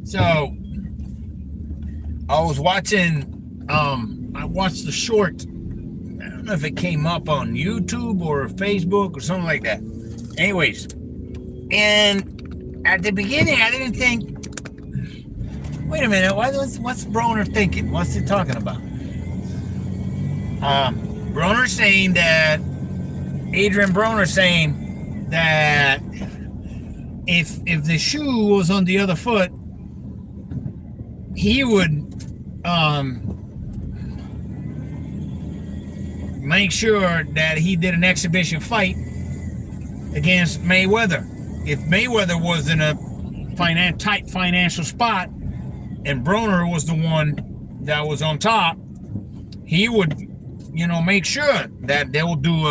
So I was watching. I watched the short. I don't know if it came up on YouTube or Facebook or something like that. Anyways, and at the beginning, I didn't think. Wait a minute. What's Broner thinking? What's he talking about? Broner saying that Adrian Broner saying that if the shoe was on the other foot, he would make sure that he did an exhibition fight against Mayweather. If Mayweather was in a tight financial spot and Broner was the one that was on top, he would, make sure that they will do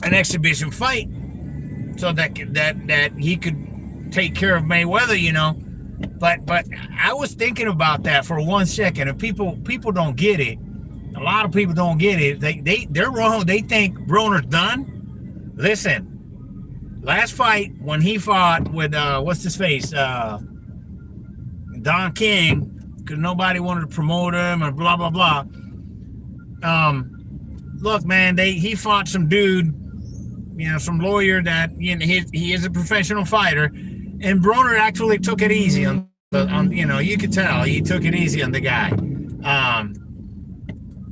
an exhibition fight so that he could take care of Mayweather, But I was thinking about that for 1 second. If people don't get it, a lot of people don't get it. They're wrong. They think Broner's done. Listen, last fight when he fought with what's his face, Don King, because nobody wanted to promote him and blah blah blah. Look, man, he fought some dude, some lawyer that he is a professional fighter, and Broner actually took it easy on you could tell he took it easy on the guy.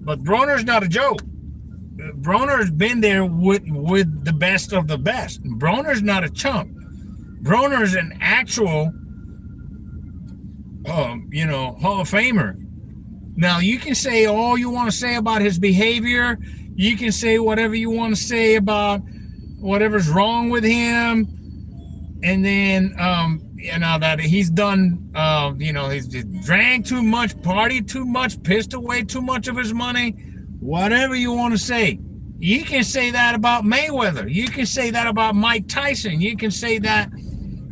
But Broner's not a joke. Broner's been there with the best of the best. Broner's not a chump. Broner's an actual, Hall of Famer. Now, you can say all you want to say about his behavior. You can say whatever you want to say about whatever's wrong with him. And then, that he's done, he's drank too much, partied too much, pissed away too much of his money. Whatever you want to say. You can say that about Mayweather. You can say that about Mike Tyson. You can say that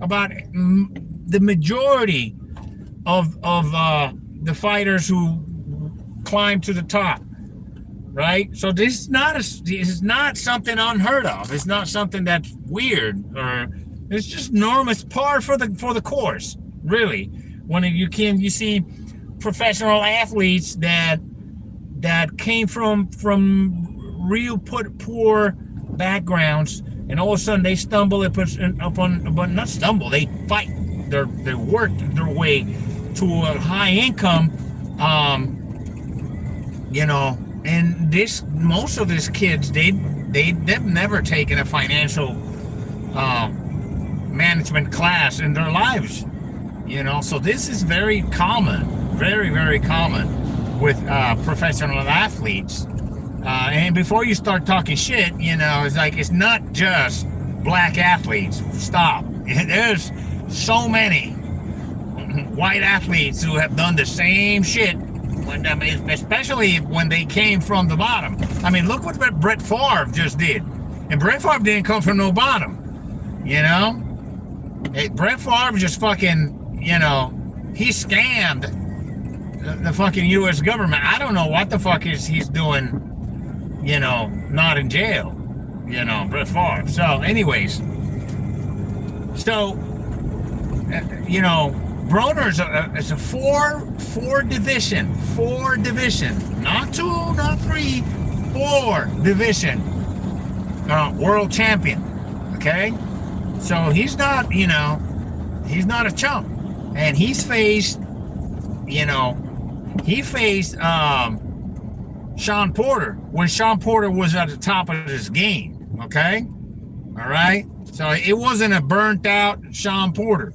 about the majority of the fighters who climb to the top, right? So this is not something unheard of. It's not something that's weird, or it's just normal. It's par for the course, really. When you see professional athletes that came from real poor backgrounds, and all of a sudden they stumble not stumble, they fight, they work their way to a high income, and most of these kids, they've never taken a financial management class in their lives, so this is very common, very, very common with professional athletes. And before you start talking shit, it's not just black athletes. Stop. There's so many white athletes who have done the same shit, especially when they came from the bottom. I mean, look what Brett Favre just did. And Brett Favre didn't come from no bottom. Brett Favre just fucking, he scammed the fucking U.S. government. I don't know what the fuck he's doing, not in jail, Brett Favre. So anyways, Broner's it's a four division, not 2, not 3, 4 division world champion. Okay, so he's not, he's not a chump, and he's faced, he faced Sean Porter when Sean Porter was at the top of his game. Okay, all right. So it wasn't a burnt out Sean Porter.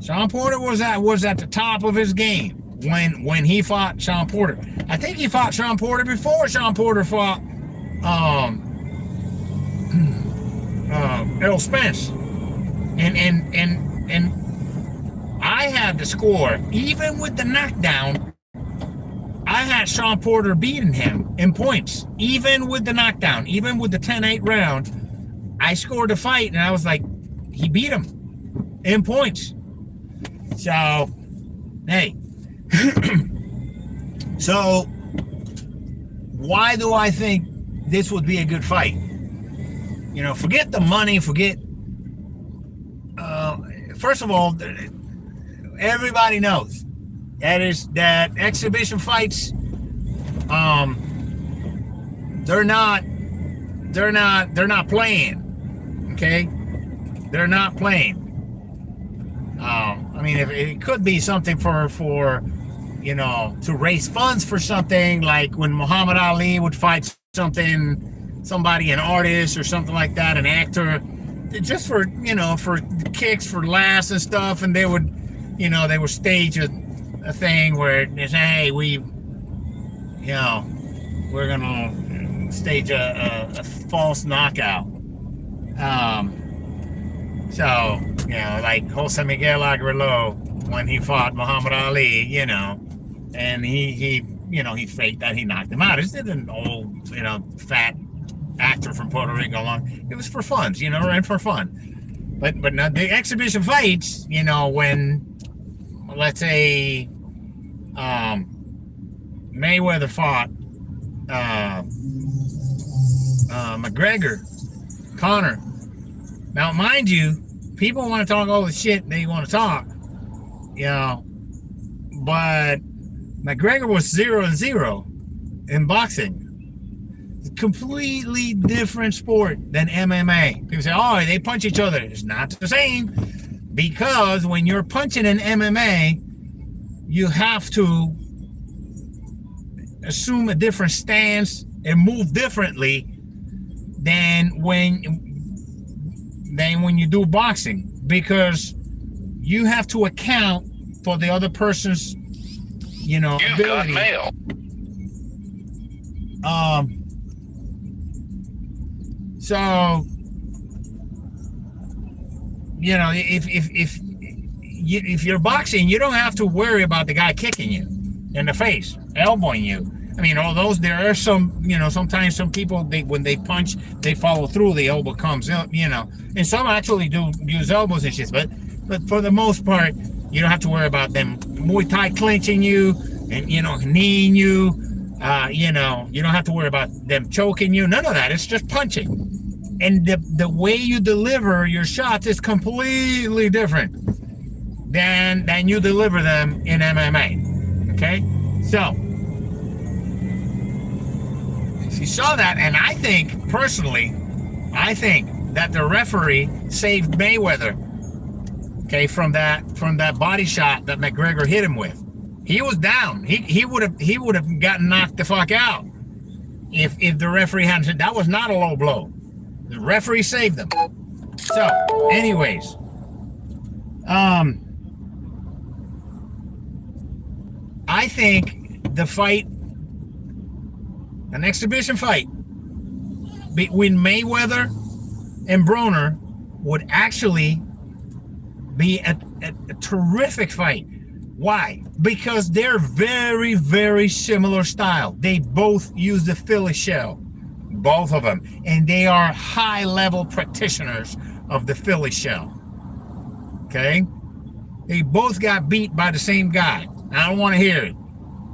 Sean Porter was at the top of his game when he fought Sean Porter. I think he fought Sean Porter before Sean Porter fought Errol Spence, and I had the score even with the knockdown. I had Sean Porter beating him in points, even with the knockdown, even with the 10-8 round. I scored the fight, and I was like, he beat him in points. So, hey. So, why do I think this would be a good fight? Forget the money, forget... first of all, Everybody knows that exhibition fights, they're not playing. Okay, they're not playing. I mean, if it could be something for to raise funds for something, like when Muhammad Ali would fight somebody, an artist or something like that, an actor, just for kicks, for laughs and stuff, and they would stage a thing where they say, hey, we're gonna stage a false knockout. So, like Jose Miguel Agrelot when he fought Muhammad Ali, and he faked that he knocked him out. It's an old, fat actor from Puerto Rico. It was for fun, and for fun. But now the exhibition fights, when, let's say, Mayweather fought McGregor, Conor. Now, mind you, people want to talk all the shit they want to talk, but McGregor was 0-0 in boxing. It's a completely different sport than MMA. People say, oh, they punch each other. It's not the same, because when you're punching in MMA, you have to assume a different stance and move differently than when you do boxing, because you have to account for the other person's, ability. Got mail. So, if you're boxing, you don't have to worry about the guy kicking you in the face, elbowing you. I mean, there are some, sometimes some people, when they punch, they follow through, the elbow comes up, and some actually do use elbows and shit, but for the most part, you don't have to worry about them Muay Thai clinching you and, kneeing you, you don't have to worry about them choking you, none of that. It's just punching. And the way you deliver your shots is completely different than you deliver them in MMA, okay? So, you saw that, and I think that the referee saved Mayweather, okay, from that body shot that McGregor hit him with. He was down. He would have gotten knocked the fuck out if the referee hadn't said that was not a low blow. The referee saved them. So, anyways, I think the fight, an exhibition fight between Mayweather and Broner, would actually be a terrific fight. Why? Because they're very, very similar style. They both use the Philly shell, both of them, and they are high-level practitioners of the Philly shell. Okay? They both got beat by the same guy. I don't want to hear it.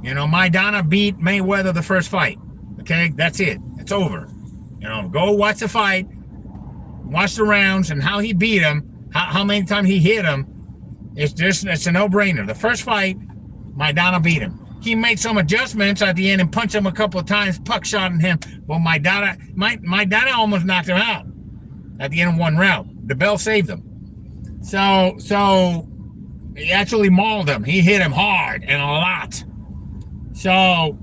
Maidana beat Mayweather the first fight. Okay, that's it. It's over. Go watch the fight, watch the rounds, and how he beat him, how many times he hit him. It's a no-brainer. The first fight, Maidana beat him. He made some adjustments at the end and punched him a couple of times, puck shotting him. Well, Maidana almost knocked him out at the end of one round. The bell saved him. So he actually mauled him. He hit him hard and a lot. So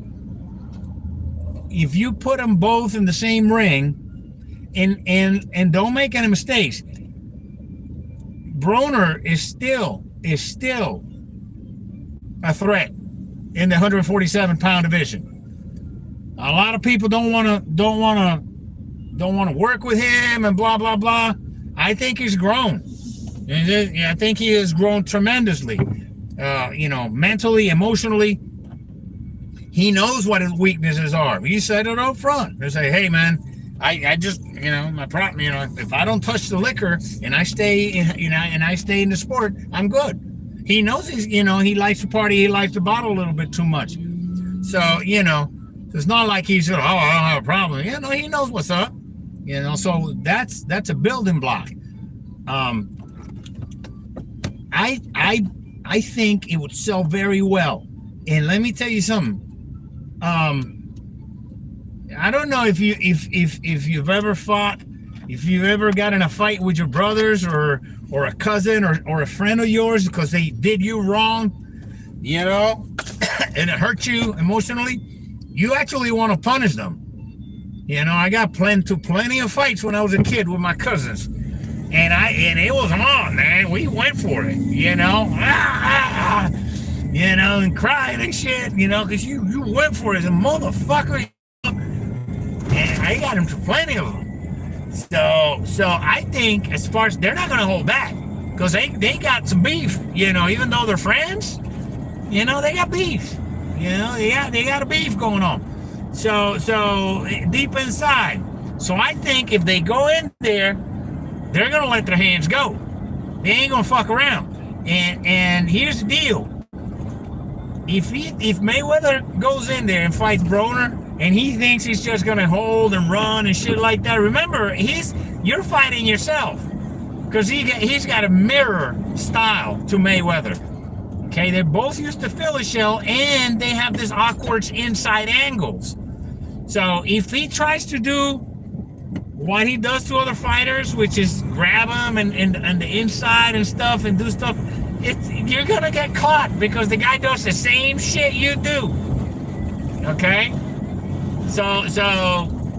if you put them both in the same ring, and don't make any mistakes, Broner is still a threat in the 147-pound division. A lot of people don't want to work with him and blah blah blah. I think he's grown. I think he has grown tremendously. Mentally, emotionally. He knows what his weaknesses are. He said it up front. They say, hey man, I just, my problem, if I don't touch the liquor and I stay in the sport, I'm good. He knows he likes to party, he likes to bottle a little bit too much. So, it's not like he's, I don't have a problem. He knows what's up. So that's a building block. I I think it would sell very well. And let me tell you something. I don't know if you've ever fought, if you've ever got in a fight with your brothers or a cousin or a friend of yours because they did you wrong, and it hurt you emotionally. You actually want to punish them. I got plenty of fights when I was a kid with my cousins, and it was on, man. We went for it, and crying and shit, because you went for it as a motherfucker. And I got him to plenty of them. So I think as far as they're not going to hold back because they got some beef, even though they're friends, they got beef, they got a beef going on. So deep inside. So I think if they go in there, they're going to let their hands go. They ain't going to fuck around. And here's the deal. If Mayweather goes in there and fights Broner and he thinks he's just gonna hold and run and shit like that, remember you're fighting yourself because he's got a mirror style to Mayweather. Okay, they're both used to Philly shell and they have this awkward inside angles. So if he tries to do what he does to other fighters, which is grab them and the inside and stuff and do stuff, you're gonna get caught because the guy does the same shit you do. Okay, so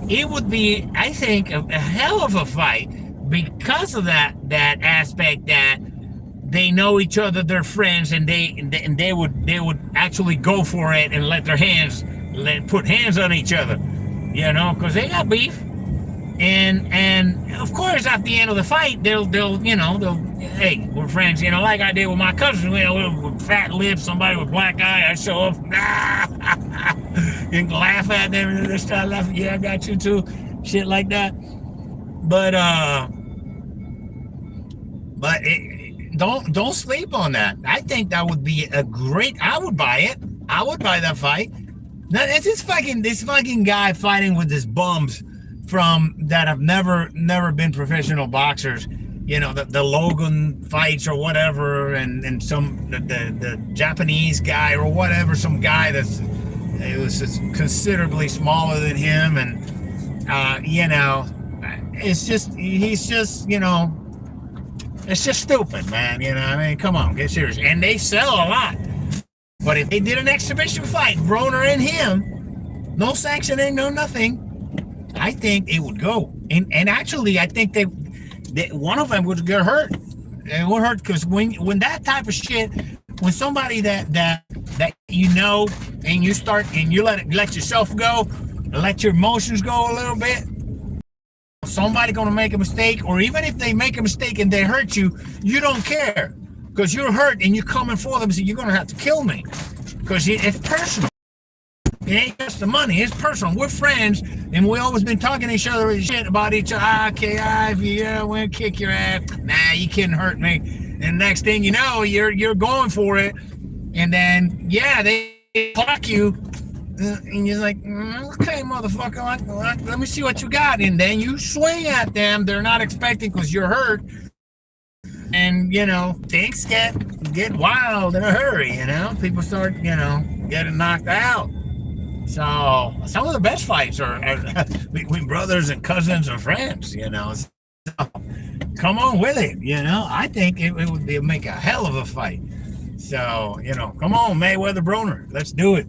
it would be, I think, a hell of a fight because of that aspect that they know each other, they're friends, and they would actually go for it and let their hands put hands on each other, because they got beef. And of course, at the end of the fight, they'll hey, we're friends, like I did with my cousin, with fat lips, somebody with black eye, I show up, and laugh at them, and they start laughing, yeah, I got you too, shit like that. But don't sleep on that. I think that would be I would buy it. I would buy that fight. Now, it's this fucking guy fighting with his bums that have never been professional boxers, the Logan fights or whatever, and the Japanese guy or whatever, some guy it was just considerably smaller than him, and he's just it's just stupid, man. I mean, come on, get serious. And they sell a lot. But if they did an exhibition fight, Broner and him, no sanctioning, no nothing, I think it would go. And actually, I think they one of them would get hurt. It would hurt because when that type of shit, when somebody that and you start and you let yourself go, let your emotions go a little bit, somebody gonna make a mistake, or even if they make a mistake and they hurt you, you don't care because you're hurt and you're coming for them. So you're gonna have to kill me because it's personal. It ain't just the money, it's personal. We're friends, and we always been talking to each other shit about each other. Okay, we'll kick your ass. Nah, you couldn't hurt me. And next thing you know, you're going for it, and then they clock you, and you're like, okay, motherfucker, let me see what you got. And then you swing at them. They're not expecting because you're hurt, and things get wild in a hurry. People start getting knocked out. So some of the best fights are between brothers and cousins and friends, So, come on with it, I think it would make a hell of a fight. So, come on, Mayweather Broner, let's do it.